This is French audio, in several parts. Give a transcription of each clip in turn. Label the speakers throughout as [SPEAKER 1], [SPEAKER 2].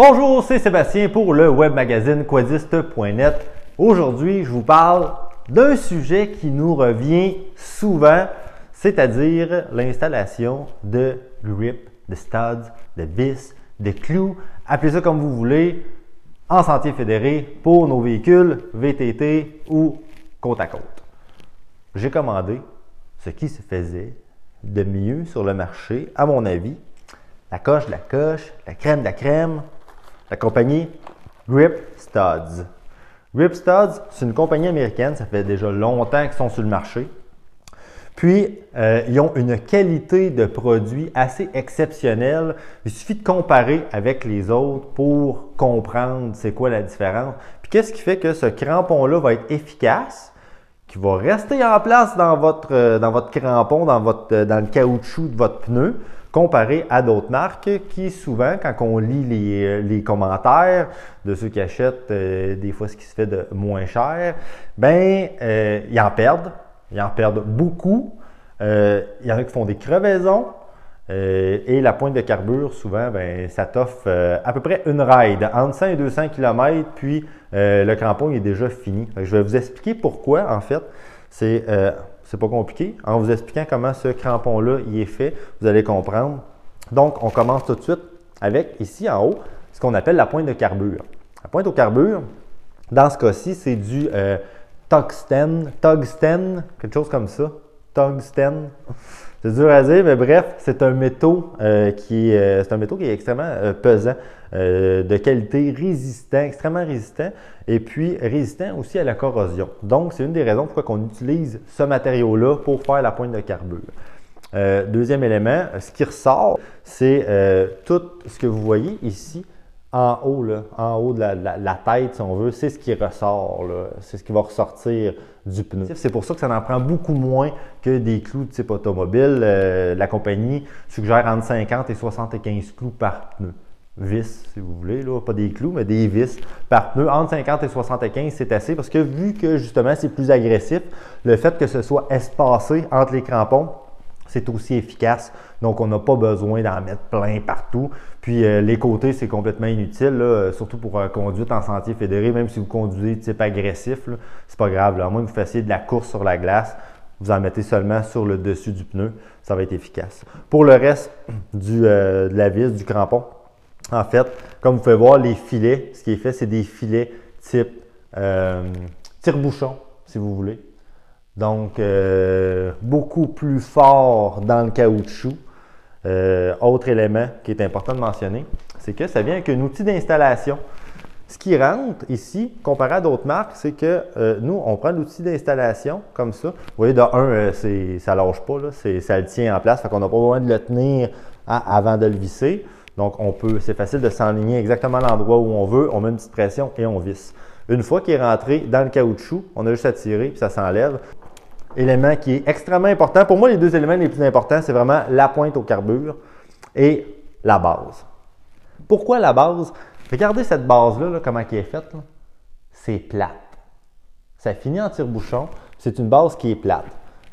[SPEAKER 1] Bonjour, c'est Sébastien pour le webmagazine quadiste.net. Aujourd'hui, je vous parle d'un sujet qui nous revient souvent, c'est-à-dire l'installation de grips, de studs, de vis, de clous, appelez ça comme vous voulez, en sentier fédéré pour nos véhicules VTT ou côte à côte. J'ai commandé ce qui se faisait de mieux sur le marché, à mon avis. La coche de la coche, la crème de la crème, la compagnie Grip Studs. Grip Studs, c'est une compagnie américaine, ça fait déjà longtemps qu'ils sont sur le marché. Puis, ils ont une qualité de produit assez exceptionnelle. Il suffit de comparer avec les autres pour comprendre c'est quoi la différence. Puis, qu'est-ce qui fait que ce crampon-là va être efficace, qui va rester en place dans votre crampon, dans le caoutchouc de votre pneu, comparé à d'autres marques qui souvent, quand on lit les commentaires de ceux qui achètent des fois ce qui se fait de moins cher, ils en perdent. Ils en perdent beaucoup. Il y en a qui font des crevaisons et la pointe de carbure, souvent, ça t'offre à peu près une ride, entre 100 et 200 km, puis le crampon est déjà fini. Je vais vous expliquer pourquoi, en fait. C'est pas compliqué. En vous expliquant comment ce crampon-là est fait, vous allez comprendre. Donc, on commence tout de suite avec, ici en haut, ce qu'on appelle la pointe de carbure. La pointe au carbure, dans ce cas-ci, c'est du tungstène, quelque chose comme ça. Tungstène. C'est dur à dire, mais bref, c'est un métaux qui est extrêmement pesant, de qualité résistant, extrêmement résistant, et puis résistant aussi à la corrosion. Donc, c'est une des raisons pourquoi on utilise ce matériau-là pour faire la pointe de carbure. Deuxième élément, ce qui ressort, c'est tout ce que vous voyez ici, en haut de la tête, si on veut, c'est ce qui ressort, c'est ce qui va ressortir du pneu. C'est pour ça que ça en prend beaucoup moins que des clous de type automobile. La compagnie suggère entre 50 et 75 clous par pneu. Vis, si vous voulez, là, pas des clous, mais des vis par pneu. Entre 50 et 75, c'est assez parce que vu que justement c'est plus agressif, le fait que ce soit espacé entre les crampons, c'est aussi efficace. Donc, on n'a pas besoin d'en mettre plein partout. Puis, les côtés, c'est complètement inutile, là, surtout pour conduite en sentier fédéré. Même si vous conduisez de type agressif, c'est pas grave. Là. À moins que vous fassiez de la course sur la glace, vous en mettez seulement sur le dessus du pneu. Ça va être efficace. Pour le reste de la vis, du crampon, en fait, comme vous pouvez voir, les filets, ce qui est fait, c'est des filets type tire-bouchon, si vous voulez. Donc, beaucoup plus fort dans le caoutchouc. Autre élément qui est important de mentionner, c'est que ça vient avec un outil d'installation. Ce qui rentre ici, comparé à d'autres marques, c'est que nous, on prend l'outil d'installation comme ça. Vous voyez, de un, ça ne lâche pas, là, ça le tient en place, fait qu'on n'a pas besoin de le tenir avant de le visser. Donc, c'est facile de s'enligner exactement à l'endroit où on veut, on met une petite pression et on visse. Une fois qu'il est rentré dans le caoutchouc, on a juste à tirer puis ça s'enlève. Élément qui est extrêmement important. Pour moi, les deux éléments les plus importants, c'est vraiment la pointe au carbure et la base. Pourquoi la base? Regardez cette base-là, comment elle est faite. C'est plate. Ça finit en tire-bouchon. C'est une base qui est plate.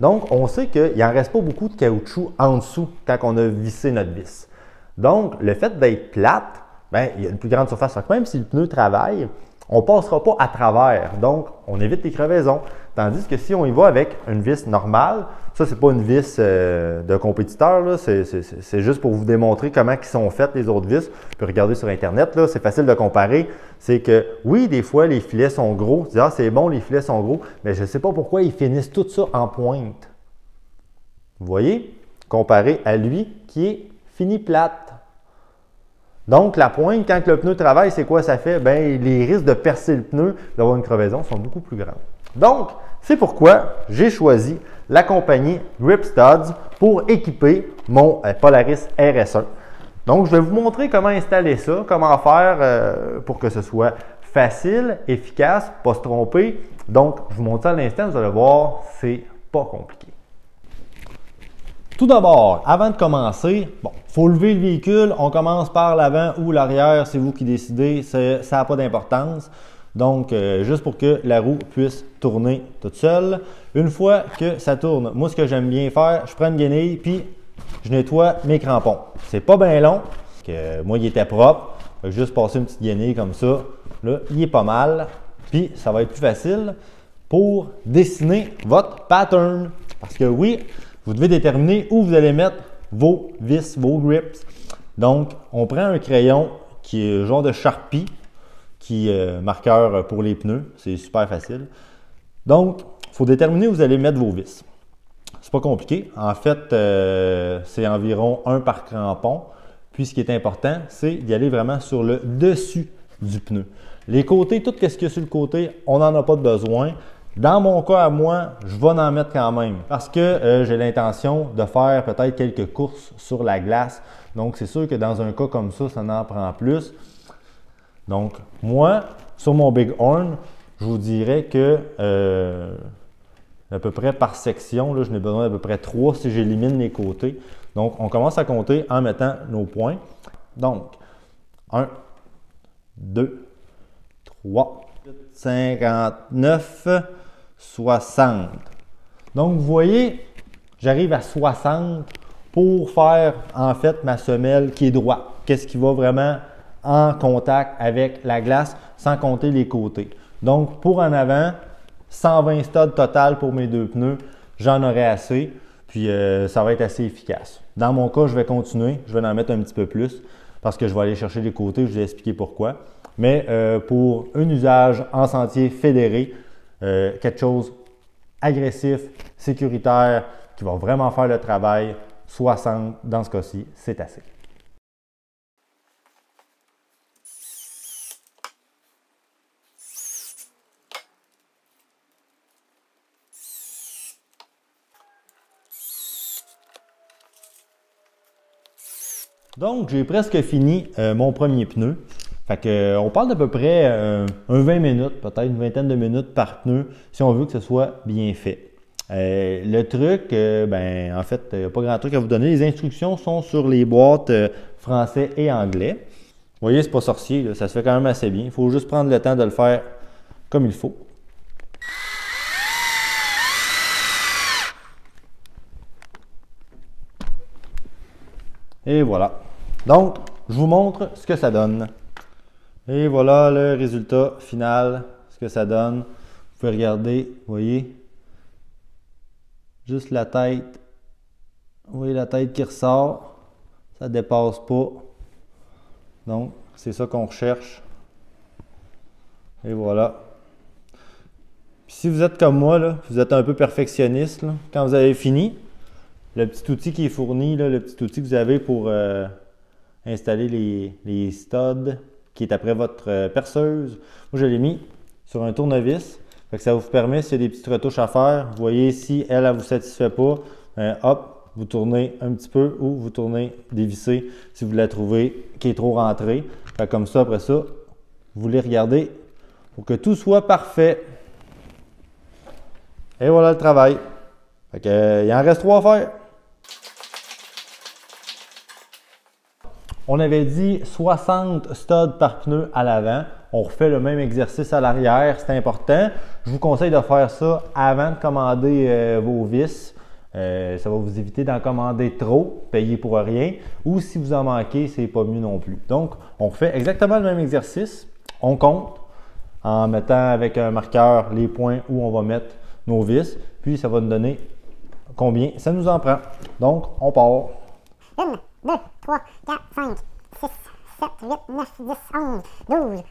[SPEAKER 1] Donc, on sait qu'il n'en reste pas beaucoup de caoutchouc en dessous quand on a vissé notre vis. Donc, le fait d'être plate, il y a une plus grande surface. Même si le pneu travaille, on ne passera pas à travers. Donc, on évite les crevaisons. Tandis que si on y va avec une vis normale, ça, c'est pas une vis de compétiteur, c'est juste pour vous démontrer comment ils sont faites les autres vis. Vous pouvez regarder sur Internet, c'est facile de comparer. C'est que, oui, des fois, les filets sont gros. Tu dis, c'est bon, les filets sont gros, mais je ne sais pas pourquoi ils finissent tout ça en pointe. Vous voyez? Comparé à lui qui est fini plate. Donc, la pointe, quand le pneu travaille, c'est quoi ça fait? Les risques de percer le pneu, d'avoir une crevaison, sont beaucoup plus grands. Donc, c'est pourquoi j'ai choisi la compagnie Grip Studs pour équiper mon Polaris RS1. Donc, je vais vous montrer comment installer ça, comment faire pour que ce soit facile, efficace, pas se tromper. Donc, je vous montre ça à l'instant, vous allez voir, c'est pas compliqué. Tout d'abord, avant de commencer, il faut lever le véhicule. On commence par l'avant ou l'arrière, c'est vous qui décidez, ça n'a pas d'importance. Donc, juste pour que la roue puisse tourner toute seule. Une fois que ça tourne, moi, ce que j'aime bien faire, je prends une guenille puis je nettoie mes crampons. C'est pas bien long. Moi, il était propre. Fait que juste passer une petite guenille comme ça, là, il est pas mal. Puis, ça va être plus facile pour dessiner votre pattern. Parce que oui, vous devez déterminer où vous allez mettre vos vis, vos grips. Donc, on prend un crayon qui est genre de Sharpie, qui est marqueur pour les pneus. C'est super facile. Donc, il faut déterminer où vous allez mettre vos vis. C'est pas compliqué. En fait, c'est environ 1 par crampon. Puis, ce qui est important, c'est d'y aller vraiment sur le dessus du pneu. Les côtés, tout ce qu'il y a sur le côté, on n'en a pas de besoin. Dans mon cas à moi, je vais en mettre quand même parce que j'ai l'intention de faire peut-être quelques courses sur la glace. Donc, c'est sûr que dans un cas comme ça en prend plus. Donc, moi, sur mon Bighorn, je vous dirais que à peu près par section, là, je n'ai besoin d'à peu près 3 si j'élimine les côtés. Donc, on commence à compter en mettant nos points. Donc, 1, 2, 3, 59, 60. Donc, vous voyez, j'arrive à 60 pour faire en fait ma semelle qui est droite. Qu'est-ce qui va vraiment en contact avec la glace sans compter les côtés. Donc, pour en avant, 120 studs total pour mes 2 pneus. J'en aurai assez. Puis, ça va être assez efficace. Dans mon cas, je vais continuer. Je vais en mettre un petit peu plus parce que je vais aller chercher les côtés. Je vais expliquer pourquoi. Mais pour un usage en sentier fédéré, quelque chose agressif, sécuritaire, qui va vraiment faire le travail, 60 dans ce cas-ci, c'est assez. Donc, j'ai presque fini mon premier pneu. Fait que, on parle d'à peu près un 20 minutes, peut-être une vingtaine de minutes par pneu, si on veut que ce soit bien fait. Le truc, en fait, il n'y a pas grand truc à vous donner. Les instructions sont sur les boîtes français et anglais. Vous voyez, c'est pas sorcier, là, ça se fait quand même assez bien. Il faut juste prendre le temps de le faire comme il faut. Et voilà. Donc, je vous montre ce que ça donne. Et voilà le résultat final, ce que ça donne. Vous pouvez regarder, vous voyez, juste la tête. Vous voyez la tête qui ressort. Ça ne dépasse pas. Donc, c'est ça qu'on recherche. Et voilà. Puis si vous êtes comme moi, là, vous êtes un peu perfectionniste, là, quand vous avez fini, le petit outil qui est fourni, là, le petit outil que vous avez pour installer les studs, qui est après votre perceuse. Moi, je l'ai mis sur un tournevis. Fait que ça vous permet, s'il y a des petites retouches à faire, vous voyez si elle ne vous satisfait pas, hop, vous tournez un petit peu ou vous tournez dévisser si vous la trouvez qui est trop rentrée. Fait que comme ça, après ça, vous les regardez pour que tout soit parfait. Et voilà le travail. Fait que, il en reste 3 à faire. On avait dit 60 studs par pneu à l'avant. On refait le même exercice à l'arrière, c'est important. Je vous conseille de faire ça avant de commander vos vis. Ça va vous éviter d'en commander trop, payer pour rien. Ou si vous en manquez, c'est pas mieux non plus. Donc, on refait exactement le même exercice. On compte en mettant avec un marqueur les points où on va mettre nos vis. Puis, ça va nous donner combien ça nous en prend. Donc, on part.
[SPEAKER 2] 1, 2, 3, 4, 5, 6, 7, 8, 9, 10, 11, 12.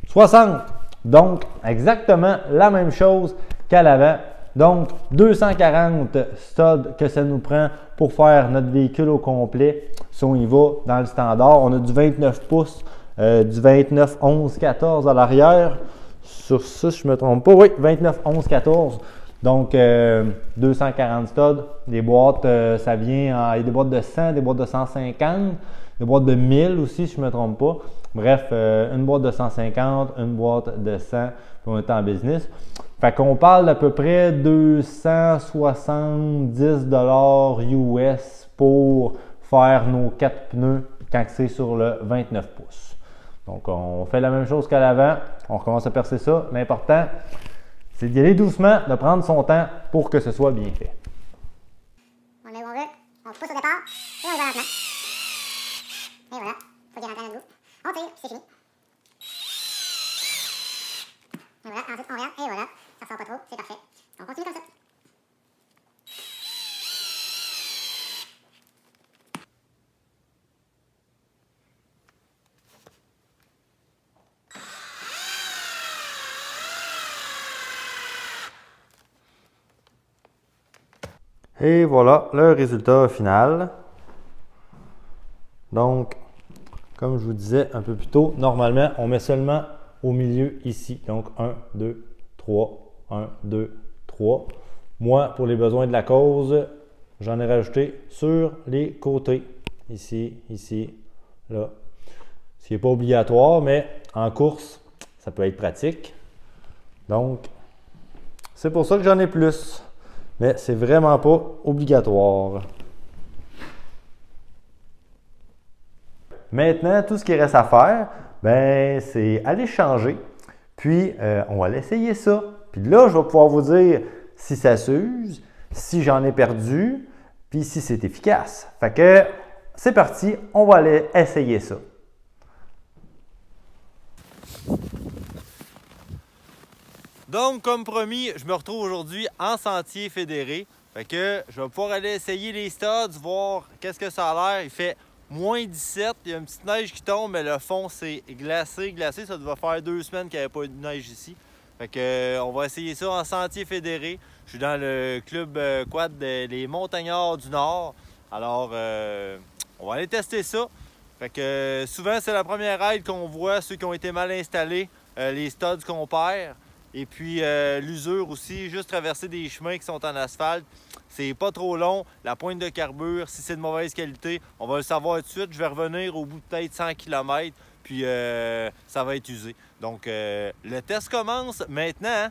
[SPEAKER 1] 60. Donc, exactement la même chose qu'à l'avant. Donc, 240 studs que ça nous prend pour faire notre véhicule au complet. Si on y va dans le standard, on a du 29 pouces, du 29, 11, 14 à l'arrière. Sur ça, si je ne me trompe pas, oui, 29, 11, 14. Donc, 240 studs. Les boîtes, ça vient il y a des boîtes de 100, des boîtes de 150, des boîtes de 1000 aussi, si je ne me trompe pas. Bref, une boîte de 150, une boîte de 100, puis on est en business. Fait qu'on parle d'à peu près 270 $ US pour faire nos 4 pneus quand c'est sur le 29 pouces. Donc, on fait la même chose qu'à l'avant. On recommence à percer ça. L'important, c'est d'y aller doucement, de prendre son temps pour que ce soit bien fait.
[SPEAKER 2] On est bon, Et voilà, ensuite on regarde, et voilà, ça sort pas trop, c'est parfait. On continue comme ça.
[SPEAKER 1] Et voilà le résultat final. Donc, comme je vous disais un peu plus tôt, normalement, on met seulement au milieu ici. Donc, 1, 2, 3, 1, 2, 3. Moi, pour les besoins de la cause, j'en ai rajouté sur les côtés. Ici, ici, là. Ce qui n'est pas obligatoire, mais en course, ça peut être pratique. Donc, c'est pour ça que j'en ai plus. Mais c'est vraiment pas obligatoire. Maintenant, tout ce qui reste à faire, ben, c'est aller changer. Puis, on va l'essayer ça. Puis là, je vais pouvoir vous dire si ça s'use, si j'en ai perdu, puis si c'est efficace. Fait que, c'est parti, on va aller essayer ça.
[SPEAKER 3] Donc, comme promis, je me retrouve aujourd'hui en sentier fédéré. Fait que je vais pouvoir aller essayer les studs, voir qu'est-ce que ça a l'air. Il fait moins 17, il y a une petite neige qui tombe, mais le fond c'est glacé. Ça devait faire 2 semaines qu'il n'y avait pas eu de neige ici. Fait que on va essayer ça en sentier fédéré. Je suis dans le club quad des Montagnards du Nord. Alors, on va aller tester ça. Fait que souvent c'est la première ride qu'on voit, ceux qui ont été mal installés, les studs qu'on perd. Et puis l'usure aussi, juste traverser des chemins qui sont en asphalte. C'est pas trop long. La pointe de carbure, si c'est de mauvaise qualité, on va le savoir tout de suite. Je vais revenir au bout de peut-être 100 km, puis ça va être usé. Donc le test commence maintenant.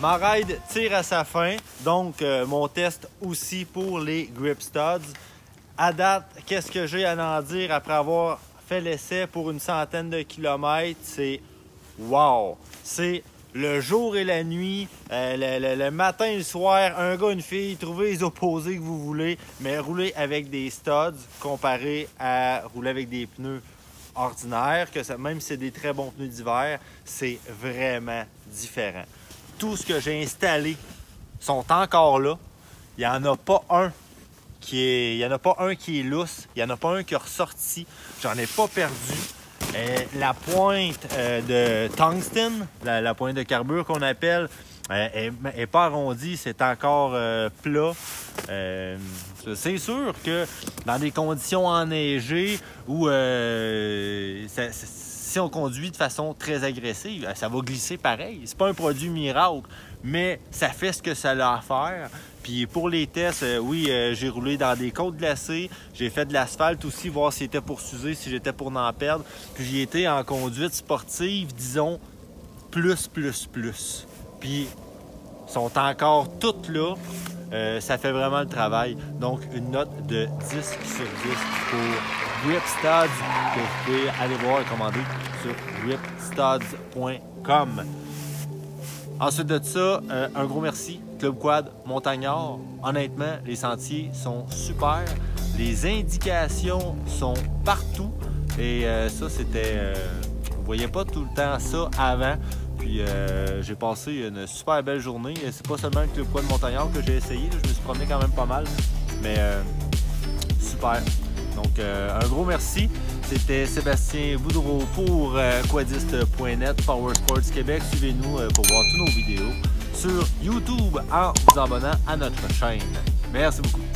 [SPEAKER 3] Ma ride tire à sa fin, donc mon test aussi pour les grip studs. À date, qu'est-ce que j'ai à en dire après avoir fait l'essai pour une centaine de kilomètres? C'est wow! C'est le jour et la nuit, le matin et le soir, un gars, une fille, trouvez les opposés que vous voulez, mais rouler avec des studs comparé à rouler avec des pneus ordinaires, que ça, même si c'est des très bons pneus d'hiver, c'est vraiment différent. Tout ce que j'ai installé sont encore là. Il n'y en a pas un qui est lousse. Il n'y en a pas un qui est ressorti. J'en ai pas perdu. La pointe de tungsten, la pointe de carbure qu'on appelle, est pas arrondie. C'est encore plat. C'est sûr que dans des conditions enneigées où si on conduit de façon très agressive, ça va glisser pareil. C'est pas un produit miracle, mais ça fait ce que ça a à faire. Puis pour les tests, oui, j'ai roulé dans des côtes glacées. J'ai fait de l'asphalte aussi, voir si c'était pour s'user, si j'étais pour en perdre. Puis j'y étais en conduite sportive, disons, plus. Puis ils sont encore toutes là. Ça fait vraiment le travail. Donc, une note de 10 sur 10 pour Grip Studs que vous pouvez aller voir et commander sur gripstuds.com. Ensuite de ça, un gros merci, Club Quad Montagnard. Honnêtement, les sentiers sont super. Les indications sont partout. Et ça, c'était... vous voyez pas tout le temps ça avant. Puis Puis j'ai passé une super belle journée. C'est pas seulement le Club Quad Montagnard que j'ai essayé, là. Je me suis promené quand même pas mal. Mais super. Donc un gros merci. C'était Sébastien Boudreau pour quadiste.net, Power Sports Québec. Suivez-nous pour voir toutes nos vidéos sur YouTube en vous abonnant à notre chaîne. Merci beaucoup.